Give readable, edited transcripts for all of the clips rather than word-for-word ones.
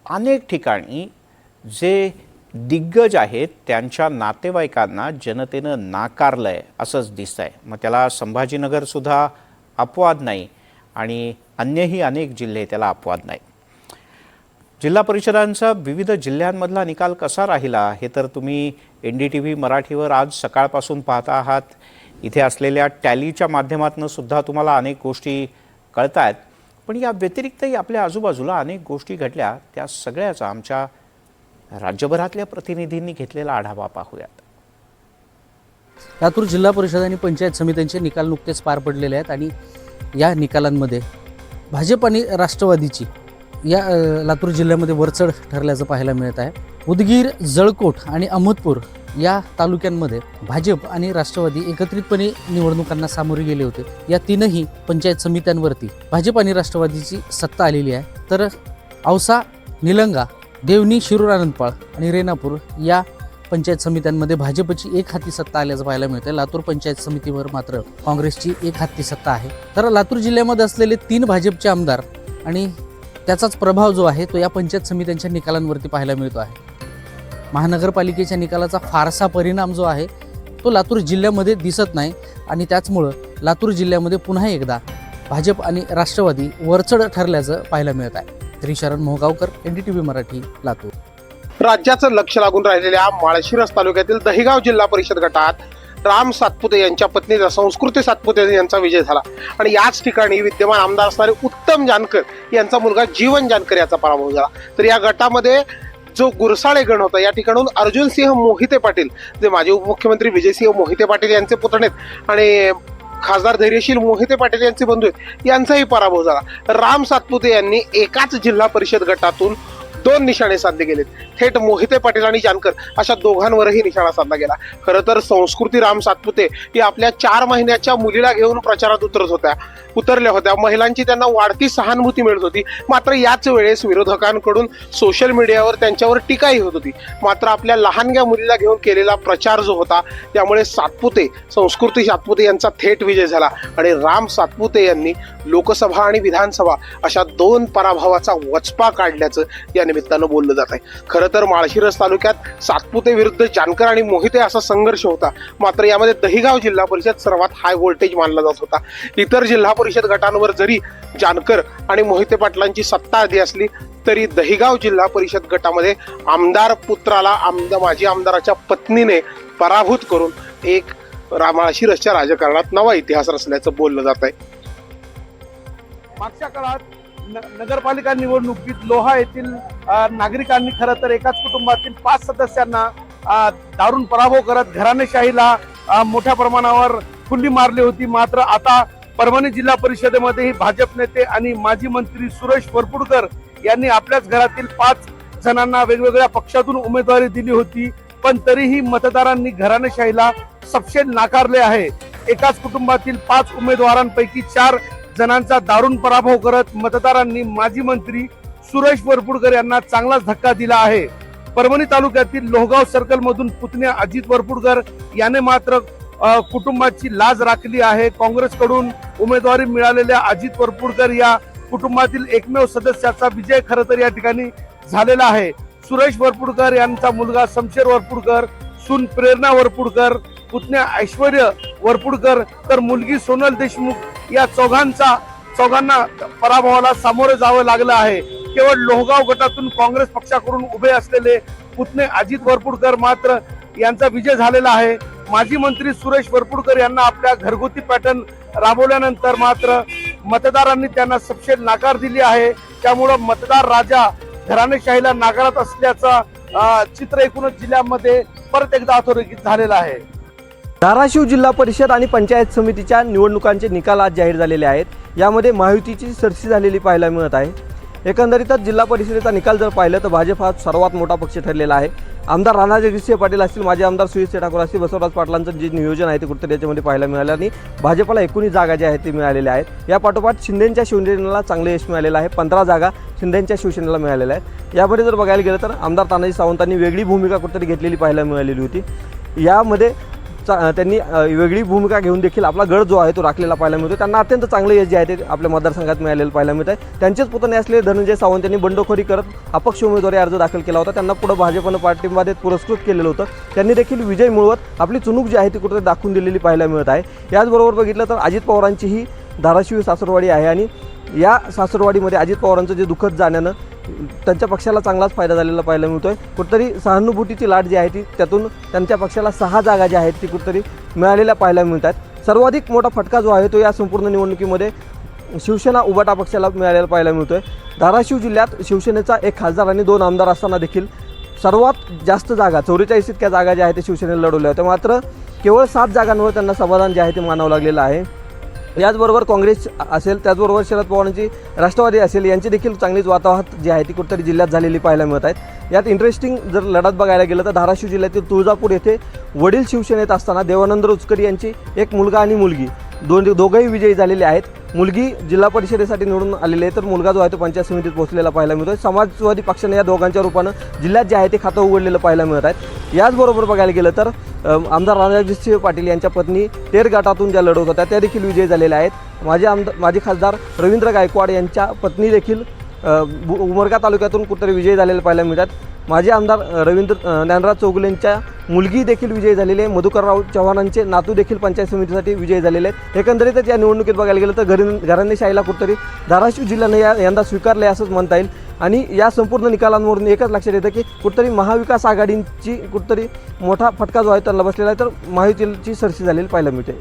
अनेक ठिकाणी जे दिग्गज आहेत त्यांच्या नातेवाईकांना जनतेनं नाकारलं आहे असंच दिसतं आहे। मग त्याला संभाजीनगरसुद्धा अपवाद नाही आणि अन्यही अनेक जिल्हे त्याला अपवाद नाही। जिल्हा परिषदांचा विविध जिल्ह्यांमधला निकाल कसा राहिला हे तर तुम्ही NDTV मराठीवर आज सकाळपासून पाहता आहात। इथे असलेल्या टॅलीच्या माध्यमातून सुद्धा तुम्हाला अनेक गोष्टी कळतायत, पण या व्यतिरिक्तही आपल्या आजूबाजूला अनेक गोष्टी घडल्या, त्या सगळ्याचा आमच्या राज्यभरातल्या प्रतिनिधींनी घेतलेला आढावा पाहूयात। लातूर जिल्हा परिषद आणि पंचायत समित्यांचे निकाल नुकतेच पार पडलेले आहेत आणि या निकालांमध्ये भाजप आणि राष्ट्रवादीची या लातूर जिल्ह्यामध्ये वरचढ ठरल्याचं पाहायला मिळत आहे। उदगीर, जळकोट आणि अहमदपूर या तालुक्यांमध्ये भाजप आणि राष्ट्रवादी एकत्रितपणे निवडणुकांना सामोरे गेले होते। या तीनही पंचायत समित्यांवरती भाजप आणि राष्ट्रवादीची सत्ता आलेली आहे। तर औसा, निलंगा, देवणी, शिरूर, आनंदपाळ आणि रेणापूर या पंचायत समित्यांमध्ये भाजपची एक हाती सत्ता आल्याचं पाहायला मिळते। लातूर पंचायत समितीवर मात्र काँग्रेसची एक हाती सत्ता आहे। तर लातूर जिल्ह्यामध्ये असलेले 3 भाजपचे आमदार आणि त्याचाच प्रभाव जो आहे तो या पंचायत समित्यांच्या निकालांवरती पाहायला मिळतो आहे। महानगरपालिकेच्या निकालाचा फारसा परिणाम जो आहे तो लातूर जिल्ह्यामध्ये दिसत नाही आणि त्याचमुळं लातूर जिल्ह्यामध्ये पुन्हा एकदा भाजप आणि राष्ट्रवादी वरचढ ठरल्याचं पाहायला मिळत आहे। श्रीशरण मोहगावकर, NDTV मराठी, लातूर। राज्याचं लक्ष लागून राहिलेल्या माळशिरस तालुक्यातील दहिगाव जिल्हा परिषद गटात राम सातपुते यांच्या पत्नी संस्कृती सातपुते यांचा विजय झाला आणि याच ठिकाणी विद्यमान आमदार असणारे उत्तम जानकर यांचा मुलगा जीवन जानकर याचा पराभव झाला। तर या गटामध्ये जो गुरसाळे गण होता या ठिकाणून अर्जुनसिंह मोहिते पाटील, जे माजी उपमुख्यमंत्री विजयसिंह मोहिते पाटील यांचे पुत्र आहेत आणि खासदार धैर्यशील मोहिते पाटील यांचे बंधू आहेत, यांचाही पराभव झाला। राम सातपुते यांनी एकाच जिल्हा परिषद गटातून 2 निशाणे साधले गेलेत। थेट मोहिते पाटील आणि जानकर अशा दोघांवरही निशाणा साधला गेला। खरं तर संस्कृती राम सातपुते ही आपल्या 4 महिन्याच्या मुलीला घेऊन प्रचारात उतरल्या होत्या। महिलांची त्यांना वाढती सहानुभूती मिळत होती। मात्र याच वेळेस विरोधकांकडून सोशल मीडियावर त्यांच्यावर टीकाही होत होती। मात्र आपल्या लहानग्या मुलीला घेऊन केलेला प्रचार जो होता त्यामुळे संस्कृती सातपुते यांचा थेट विजय झाला आणि राम सातपुते यांनी लोकसभा आणि विधानसभा अशा 2 पराभवाचा वचपा काढल्याचं या निमित्तानं बोललं जात आहे। खरं तर माळशिरस तालुक्यात सातपुते विरुद्ध जानकर आणि मोहिते असा संघर्ष होता। मात्र यामध्ये दहिगाव जिल्हा परिषद सर्वात हाय व्होल्टेज मानला जात होता। इतर जिल्हा परिषद गटांवर जरी जानकर आणि मोहिते पाटलांची सत्ता आली असली तरी दहिगाव जिल्हा परिषद गटामध्ये आमदार पुत्राला माजी आमदाराच्या पत्नीने पराभूत करून एक माळशिरसच्या राजकारणात नवा इतिहास रचल्याचं बोललं जात आहे। मागच्या काळात नगरपालिका निवडणुकीत लोहा येथील नागरिकांनी खरं तर एकाच कुटुंबातील 5 सदस्यांना दारुण पराभव करत घराणेशाहीला मोठ्या प्रमाणावर फुल्ली मारली होती। मात्र आता परभणी जिल्हा परिषदेमध्येही भाजप नेते आणि माजी मंत्री सुरेश वरपुडकर यांनी आपल्याच घरातील 5 जणांना वेगवेगळ्या पक्षातून उमेदवारी दिली होती, पण तरीही मतदारांनी घराणेशाहीला सपशेल नाकारले आहे। एकाच कुटुंबातील 5 उमेदवारांपैकी 4 जणांचा दारुण पराभव करत मतदारांनी माजी मंत्री सुरेश वरपुडकर यांना चांगलाच धक्का दिला आहे। परभणी तालुक्यातील लोहगाव सर्कल मधून पुतण्या अजित वरपुडकर याने मात्र कुटुंबाची लाज राखली आहे। काँग्रेसकडून उमेदवारी मिळालेल्या अजित वरपुडकर या कुटुंबातील एकमेव सदस्याचा विजय खरं तर या ठिकाणी झालेला आहे। सुरेश वरपुडकर यांचा मुलगा शमशेर वरपुडकर, सून प्रेरणा वरपुडकर, पुतण्या ऐश्वर्य वरपुडकर तर मुलगी सोनल देशमुख या चौघांना पराभवाला सामोरे जावं लागलं आहे। केवळ लोहगाव गटातून काँग्रेस पक्षाकडून उभे असलेले पुतणे अजित वरपुडकर मात्र यांचा विजय झालेला आहे। माजी मंत्री सुरेश वरपुडकर यांना आपल्या घरगुती पॅटर्न राबवल्यानंतर मात्र मतदारांनी त्यांना सपशेल नाकार दिली आहे। त्यामुळे मतदार राजा घराणेशाहीला नाकारत असल्याचा चित्र एकूणच जिल्ह्यामध्ये परत एकदा अधोरेखित झालेला आहे। धाराशिव जिल्हा परिषद आणि पंचायत समितीच्या निवडणुकांचे निकाल आज जाहीर झालेले आहेत। यामध्ये महायुतीची सरशी झालेली पाहायला मिळत आहे। एकंदरीतच जिल्हा परिषदेचा निकाल जर पाहिलं तर भाजप हा सर्वात मोठा पक्ष ठरलेला आहे। आमदार राणा जगदीशसिंह पाटील असतील, माजी आमदार सुनील ठाकूर असतील, बसवराज पाटलांचं जे नियोजन आहे ते कुठेतरी याच्यामध्ये पाहायला मिळालं आणि भाजपला 19 जागा ज्या आहेत ते मिळालेल्या आहेत। या पाठोपाठ शिंदेंच्या शिवसेनेला चांगले यश मिळालेलं आहे। 15 जागा शिंदेंच्या शिवसेनेला मिळालेल्या आहेत। यामध्ये जर बघायला गेलं तर आमदार तानाजी सावंतांनी वेगळी भूमिका कुठेतरी घेतलेली पाहायला मिळालेली होती। यामध्ये त्यांनी वेगळी भूमिका घेऊन देखील आपला गड जो आहे तो राखलेला पाहायला मिळतो. त्यांना अत्यंत चांगलं यश जे आहे ते आपल्या मतदारसंघात मिळालेलं पाहायला मिळत आहे. त्यांचेच पुतणे असलेले धनंजय सावंत यांनी बंडखोरी करत अपक्ष उमेदवारी अर्ज दाखल केला होता. त्यांना पुढे भाजपनं पाठिंबा देत पुरस्कृत केलेलं होतं. त्यांनी देखील विजय मिळवत आपली चुणूक जी आहे ती कुठेतरी दाखवून दिलेली पाहायला मिळत आहे. याचबरोबर बघितलं तर अजित पवारांची ही धाराशिव सासरवाडी आहे आणि या सासरवाडीमध्ये अजित पवारांचं जे दुःखद जाण्यानं त्यांच्या पक्षाला चांगलाच फायदा झालेला पाहायला मिळतो आहे. कुठेतरी सहानुभूतीची लाट जी आहे ती त्यातून त्यांच्या पक्षाला 6 जागा ज्या आहेत ती कुठेतरी मिळालेल्या पाहायला मिळत आहेत. सर्वाधिक मोठा फटका जो आहे तो या संपूर्ण निवडणुकीमध्ये शिवसेना उबाटा पक्षाला मिळालेला पाहायला मिळतो आहे. धाराशिव जिल्ह्यात शिवसेनेचा 1 खासदार आणि 2 आमदार असताना देखील सर्वात जास्त जागा 44 इतक्या जागा ज्या आहेत ते शिवसेनेला लढवल्या होत्या. मात्र केवळ 7 जागांवर त्यांना समाधान जे आहे ते मानावं लागलेलं आहे. याचबरोबर काँग्रेस असेल, त्याचबरोबर शरद पवारांची राष्ट्रवादी असेल, यांची देखील चांगलीच वाताहत जी आहे ती कुठेतरी जिल्ह्यात झालेली पाहायला मिळत आहेत. यात इंटरेस्टिंग जर लढत बघायला गेलं तर धाराशिव जिल्ह्यातील तुळजापूर येथे वडील शिवसेनेत असताना देवानंद रुचकर यांची एक मुलगा आणि मुलगी दोघंही विजयी झालेले आहेत. मुलगी जिल्हा परिषदेसाठी निवडून आलेली आहे तर मुलगा जो आहे तो पंचायत समितीत पोहोचलेला पाहायला मिळतो. समाजवादी पक्षाने या दोघांच्या रूपानं जिल्ह्यात जे आहे ते खातं उघडलेलं पाहायला मिळत आहेत. याचबरोबर बघायला गेलं तर आमदार राधाकृष्ण पाटील यांच्या पत्नी तेर गटातून ज्या लढवत होत्या त्या देखील विजयी झालेल्या आहेत. माजी खासदार रवींद्र गायकवाड यांच्या पत्नी देखील उमरगा तालुक्यातून कुठेतरी विजयी झालेले पाहायला मिळतात. माजी आमदार ज्ञानराज चौगुलेंच्या मुलगी देखील विजयी झालेली आहे. मधुकरराव चव्हाणांचे नातू देखील पंचायत समितीसाठी विजयी झालेले आहेत. एकंदरीतच या निवडणुकीत बघायला गेलं तर घराणेशाहीला कुठेतरी धाराशिव जिल्ह्याने यंदा स्वीकारले असंच म्हणता येईल. आणि या संपूर्ण निकालांवरून एकच लक्षात येतं की कुठेतरी महाविकास आघाडींची कुठेतरी मोठा फटका जो आहे त्यांना बसलेला आहे तर महायुतीची सरशी झालेली पाहायला मिळते.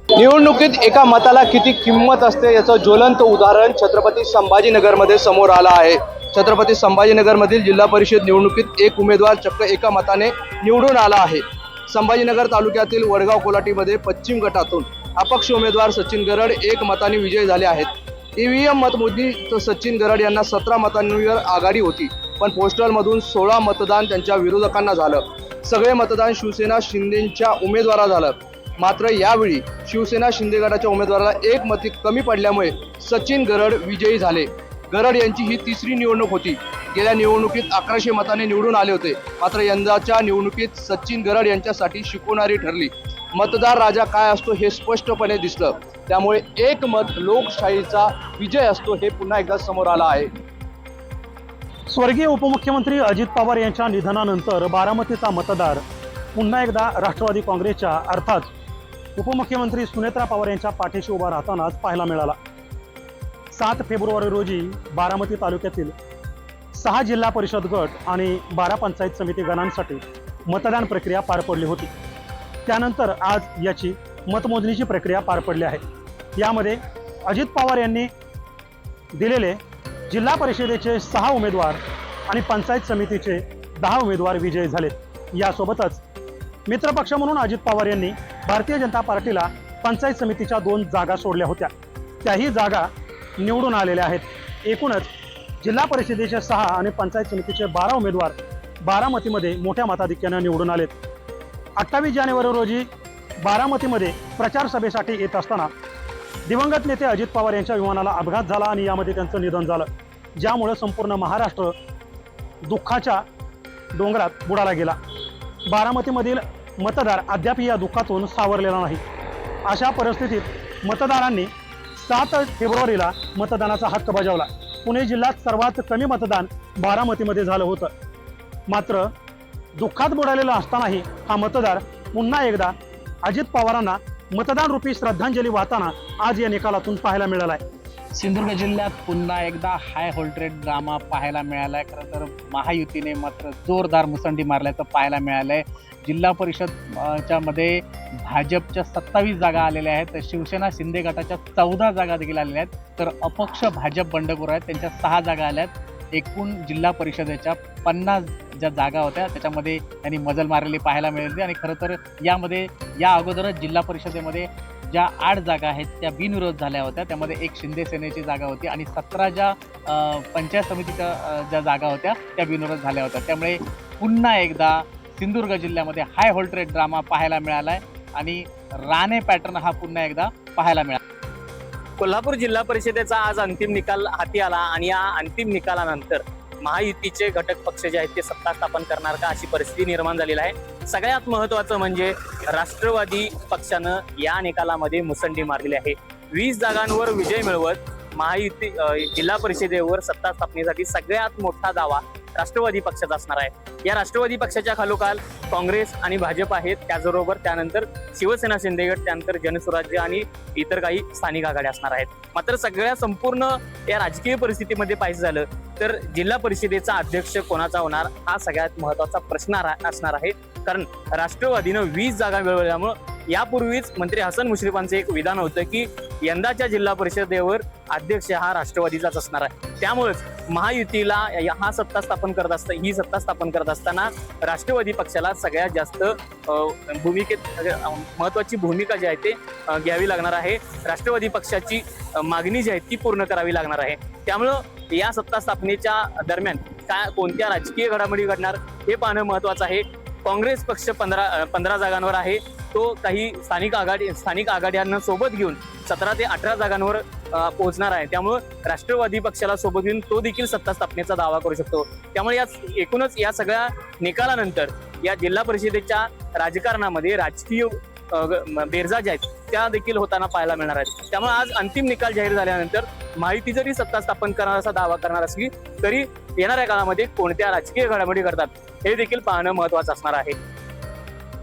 निवडणुकीत एका मताला किती किंमत असते याचं ज्वलंत उदाहरण छत्रपती संभाजीनगरमध्ये समोर आलं आहे. छत्रपती संभाजीनगरमधील जिल्हा परिषद निवडणुकीत एक उमेदवार चक्क एका मताने निवडून आला आहे. संभाजीनगर तालुक्यातील वडगाव कोलाटीमध्ये पश्चिम गटातून अपक्ष उमेदवार सचिन गरड 1 मताने विजयी झाले आहेत. ईव्हीएम मतमोजणी सचिन गरड यांना 17 मतांवर आघाडी होती, पण पोस्टलमधून 16 मतदान त्यांच्या विरोधकांना झालं. सगळे मतदान शिवसेना शिंदेच्या उमेदवाराला झालं. मात्र यावेळी शिवसेना शिंदे गटाच्या उमेदवाराला 1 मत कमी पडल्यामुळे सचिन गरड विजयी झाले. गरड यांची ही 3री निवडणूक होती. गेल्या निवडणुकीत 1100 मताने निवडून आले होते. मात्र यंदाच्या निवडणुकीत सचिन गरड यांच्यासाठी शिकवणारी ठरली. मतदार राजा काय असतो हे स्पष्टपणे दिसलं. त्यामुळे 1 मत लोकशाहीचा विजय असतो हे पुन्हा एकदा समोर आलं आहे. स्वर्गीय उपमुख्यमंत्री अजित पवार यांच्या निधनानंतर बारामतीचा मतदार पुन्हा एकदा राष्ट्रवादी काँग्रेसच्या अर्थात उपमुख्यमंत्री सुनेत्रा पवार यांच्या पाठीशी उभा राहतानाच पाहायला मिळाला. 7 फेब्रुवारी रोजी बारामती तालुक्यातील 6 जिल्हा परिषद गट आणि 12 पंचायत समिती गणांसाठी मतदान प्रक्रिया पार पडली होती. त्यानंतर आज याची मतमोजणीची प्रक्रिया पार पडली आहे. यामध्ये अजित पवार यांनी दिलेले जिल्हा परिषदेचे 6 उमेदवार आणि पंचायत समितीचे 10 उमेदवार विजयी झालेत. यासोबतच मित्रपक्ष म्हणून अजित पवार यांनी भारतीय जनता पार्टीला पंचायत समितीच्या 2 जागा सोडल्या होत्या. त्याही जागा निवडून आलेल्या आहेत. एकूणच जिल्हा परिषदेचे 6 आणि पंचायत समितीचे 12 उमेदवार बारामतीमध्ये मोठ्या मताधिक्याने निवडून आलेत. 28 जानेवारी रोजी बारामतीमध्ये प्रचार सभेसाठी येत असताना दिवंगत नेते अजित पवार यांच्या विमानाला अपघात झाला आणि यामध्ये त्यांचं निधन झालं, ज्यामुळे संपूर्ण महाराष्ट्र दुःखाच्या डोंगरात बुडाला गेला. बारामतीमधील मतदार अद्याप या दुःखातून सावरलेला नाही. अशा परिस्थितीत मतदारांनी 7 फेब्रुवारीला मतदानाचा हक्क बजावला. पुणे जिल्ह्यात सर्वात कमी मतदान बारामतीमध्ये झालं होतं. मात्र दुःखात बुडालेला असतानाही हा मतदार पुन्हा एकदा अजित पवारांना मतदान रूपी श्रद्धांजली वाहताना आज या निकालातून पाहायला मिळाला आहे. सिंधुदुर्ग जिल्ह्यात पुन्हा एकदा हाय व्होल्टेज ड्रामा पाहायला मिळाला आहे. खरं तर महायुतीने मात्र जोरदार मुसंडी मारल्याचं पाहायला मिळालं आहे. जिल्हा परिषदच्या मध्ये भाजपच्या 27 जागा आलेल्या आहेत, तर शिवसेना शिंदे गटाच्या 14 जागा देखील आलेल्या आहेत, तर अपक्ष भाजप बंडखोर आहेत त्यांच्या 6 जागा आल्या आहेत. एकूण जिल्हा परिषदेच्या 50 ज्या जागा होत्या त्याच्यामध्ये त्यांनी मजल मारलेली पाहायला मिळाली. आणि खरं तर यामध्ये या अगोदरच जिल्हा परिषदेमध्ये ज्या 8 जागा आहेत त्या बिनविरोध झाल्या होत्या. त्यामध्ये 1 शिंदे सेनेची जागा होती आणि 17 ज्या पंचायत समितीच्या ज्या जागा होत्या त्या बिनविरोध झाल्या होत्या. त्यामुळे पुन्हा एकदा सिंधुदुर्ग जिल्ह्यामध्ये हाय व्होल्टेज ड्रामा पाहायला मिळाला आहे आणि राणे पॅटर्न हा पुन्हा एकदा पाहायला मिळाला. कोल्हापूर जिल्हा परिषदेचा आज अंतिम निकाल हाती आला आणि या अंतिम निकालानंतर महायुतीचे घटक पक्ष जे आहेत ते सत्ता स्थापन करणार का, अशी परिस्थिती निर्माण झालेली आहे. सगळ्यात महत्त्वाचं म्हणजे राष्ट्रवादी पक्षानं या निकालामध्ये मुसंडी मारलेली आहे. 20 जागांवर विजय मिळवत महायुती जिल्हा परिषदेवर सत्ता स्थापनेसाठी सगळ्यात मोठा दावा राष्ट्रवादी पक्षाचा असणार आहे. या राष्ट्रवादी पक्षाच्या खालोखाल काँग्रेस आणि भाजप आहेत, त्याचबरोबर त्यानंतर शिवसेना शिंदेगड, त्यानंतर जनस्वराज्य आणि इतर काही स्थानिक आघाड्या असणार आहेत. मात्र सगळ्या संपूर्ण या राजकीय परिस्थितीमध्ये पाहिजे झालं तर जिल्हा परिषदेचा अध्यक्ष कोणाचा होणार हा सगळ्यात महत्त्वाचा प्रश्न असणार आहे. कारण राष्ट्रवादीनं 20 जागा मिळवल्यामुळं यापूर्वीच मंत्री हसन मुश्रीफांचं एक विधान होतं की यंदाच्या जिल्हा परिषदेवर अध्यक्ष हा राष्ट्रवादीचाच असणार आहे. त्यामुळेच महायुतीला ही सत्ता स्थापन करत असताना राष्ट्रवादी पक्षाला सगळ्यात जास्त महत्वाची भूमिका जी आहे ते घ्यावी लागणार आहे. राष्ट्रवादी पक्षाची मागणी जी आहे ती पूर्ण करावी लागणार आहे. त्यामुळं या सत्ता स्थापनेच्या दरम्यान कोणत्या राजकीय घडामोडी घडणार हे पाहणं महत्वाचं आहे. काँग्रेस पक्ष 15 जागांवर आहे, तो काही स्थानिक आघाड्यांना सोबत घेऊन 17 ते 18 जागांवर पोहोचणार आहे. त्यामुळे राष्ट्रवादी पक्षाला सोबत घेऊन तो देखील सत्ता स्थापनेचा दावा करू शकतो. त्यामुळे एकूणच या सगळ्या निकालानंतर या जिल्हा परिषदेच्या राजकारणामध्ये राजकीय बेरजा ज्या आहेत त्या देखील होताना पाहायला मिळणार आहेत. त्यामुळे आज अंतिम निकाल जाहीर झाल्यानंतर माहिती जरी सत्ता स्थापन करण्याचा दावा करणार असली तरी येणाऱ्या काळामध्ये कोणत्या राजकीय घडामोडी घडतात हे देखील पाहणं महत्वाचं असणार आहे.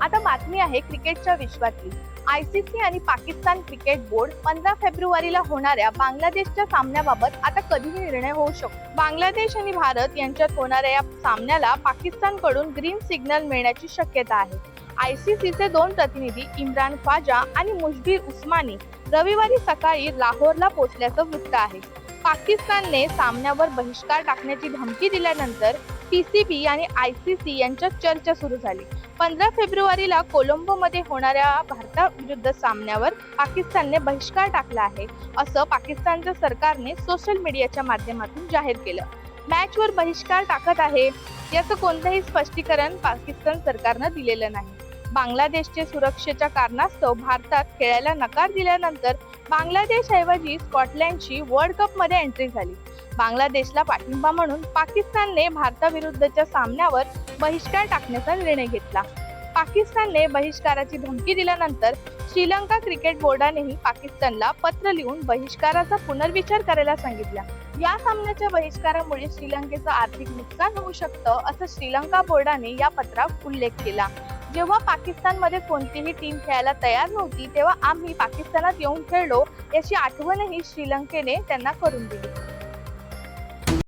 आता बातमी आहे क्रिकेटच्या विश्वातली. ICC आणि पाकिस्तान क्रिकेट बोर्ड 15 फेब्रुवारीला होणाऱ्या बांगलादेशच्या सामन्याबाबत आता कधी निर्णय होऊ शकतो. बांगलादेश आणि भारत यांच्यात होणाऱ्या या सामन्याला पाकिस्तानकडून ग्रीन सिग्नल मिळण्याची शक्यता आहे. ICCचे 2 प्रतिनिधी इम्रान ख्वाजा आणि मुशबीर उस्मानी रविवारी सकाळी लाहोरला पोहोचल्याचं वृत्त आहे. पाकिस्तानने सामन्यावर बहिष्कार टाकण्याची धमकी दिल्यानंतर PCB आणि ICC यांच्यात चर्चा सुरू झाली. 15 फेब्रुवारीला कोलंबोमध्ये होणाऱ्या भारताविरुद्ध सामन्यावर पाकिस्तानने बहिष्कार टाकला आहे, असं पाकिस्तानच्या सरकारने सोशल मीडियाच्या माध्यमातून जाहीर केलं. मॅचवर बहिष्कार टाकत आहे याचं कोणतंही स्पष्टीकरण पाकिस्तान सरकारनं दिलेलं नाही. बांगलादेशचे सुरक्षेच्या कारणास्तव भारतात खेळायला नकार दिल्यानंतर बांगलादेशऐवजी स्कॉटलंडची वर्ल्ड कपमध्ये एंट्री झाली. बांगलादेशला पाठिंबा म्हणून पाकिस्तानने भारताविरुद्धच्या सामन्यावर बहिष्कार टाकण्याचा निर्णय घेतला. पाकिस्तानने बहिष्काराची धमकी दिल्यानंतर श्रीलंका क्रिकेट बोर्डानेही पाकिस्तानला पत्र लिहून बहिष्काराचा पुनर्विचार करायला सांगितला. या सामन्याच्या बहिष्कारामुळे श्रीलंकेचं आर्थिक नुकसान होऊ शकतं, असं श्रीलंका बोर्डाने या पत्रात उल्लेख केला. जेव्हा पाकिस्तानमध्ये कोणतीही टीम खेळायला तयार नव्हती तेव्हा आम्ही पाकिस्तानात येऊन खेळलो याची आठवणही श्रीलंकेने त्यांना करून दिली.